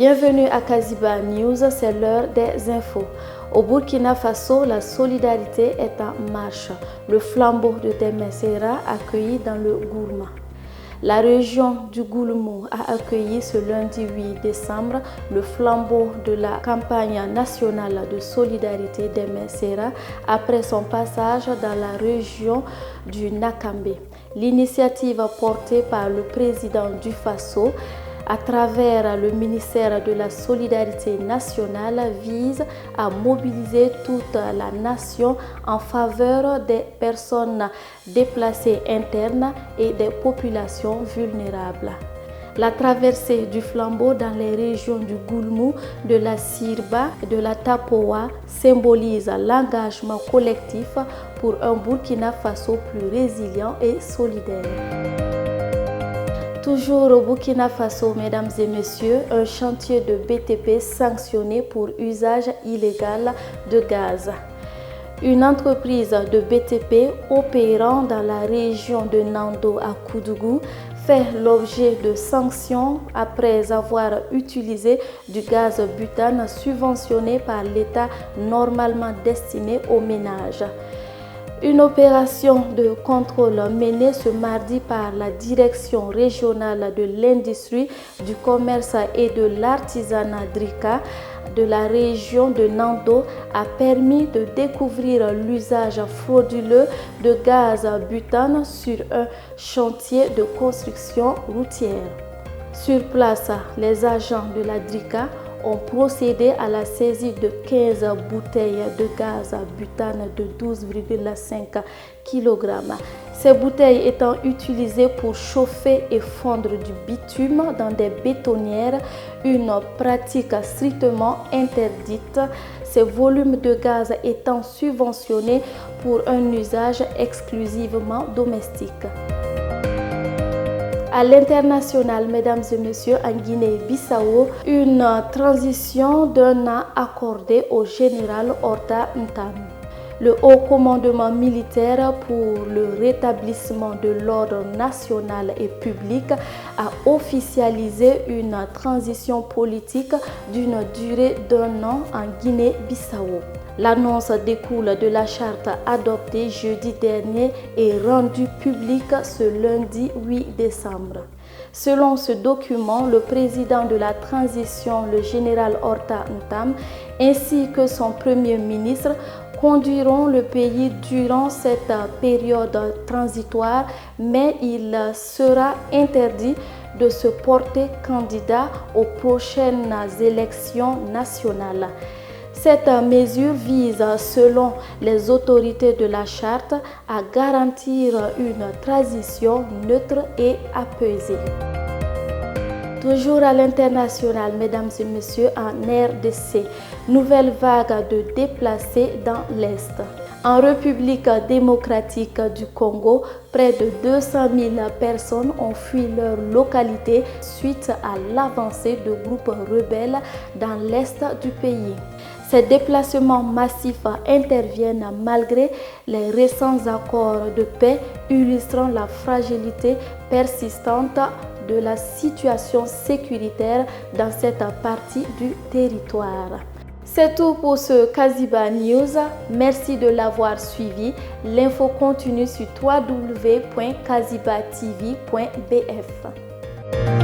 Bienvenue à Kaziba News, c'est l'heure des infos. Au Burkina Faso, la solidarité est en marche. Le flambeau de Deme sera accueilli dans le Gourma. La région du Goulmou a accueilli ce lundi 8 décembre le flambeau de la campagne nationale de solidarité Deme Sera après son passage dans la région du Nakambe. L'initiative portée par le président du Faso à travers le ministère de la Solidarité nationale vise à mobiliser toute la nation en faveur des personnes déplacées internes et des populations vulnérables. La traversée du flambeau dans les régions du Goulmou, de la Sirba et de la Tapoa symbolise l'engagement collectif pour un Burkina Faso plus résilient et solidaire. Toujours au Burkina Faso, mesdames et messieurs, un chantier de BTP sanctionné pour usage illégal de gaz. Une entreprise de BTP opérant dans la région de Nando à Koudougou fait l'objet de sanctions après avoir utilisé du gaz butane subventionné par l'État normalement destiné aux ménages. Une opération de contrôle menée ce mardi par la Direction régionale de l'industrie, du commerce et de l'artisanat DRICA de la région de Nando a permis de découvrir l'usage frauduleux de gaz butane sur un chantier de construction routière. Sur place, les agents de la DRICA ont procédé à la saisie de 15 bouteilles de gaz butane de 12,5 kg. Ces bouteilles étant utilisées pour chauffer et fondre du bitume dans des bétonnières, une pratique strictement interdite, ces volumes de gaz étant subventionnés pour un usage exclusivement domestique. À l'international, mesdames et messieurs, en Guinée-Bissau, une transition d'un an accordée au général Horta Ntam. Le Haut Commandement militaire pour le rétablissement de l'ordre national et public a officialisé une transition politique d'une durée d'un an en Guinée-Bissau. L'annonce découle de la charte adoptée jeudi dernier et rendue publique ce lundi 8 décembre. Selon ce document, le président de la transition, le général Horta Ntam, ainsi que son premier ministre conduiront le pays durant cette période transitoire, mais il sera interdit de se porter candidat aux prochaines élections nationales. Cette mesure vise, selon les autorités de la charte, à garantir une transition neutre et apaisée. Toujours à l'international, mesdames et messieurs, en RDC, nouvelle vague de déplacés dans l'Est. En République démocratique du Congo, près de 200 000 personnes ont fui leur localité suite à l'avancée de groupes rebelles dans l'Est du pays. Ces déplacements massifs interviennent malgré les récents accords de paix illustrant la fragilité persistante de la situation sécuritaire dans cette partie du territoire. C'est tout pour ce Kaziba News. Merci de l'avoir suivi. L'info continue sur www.kazibatv.bf.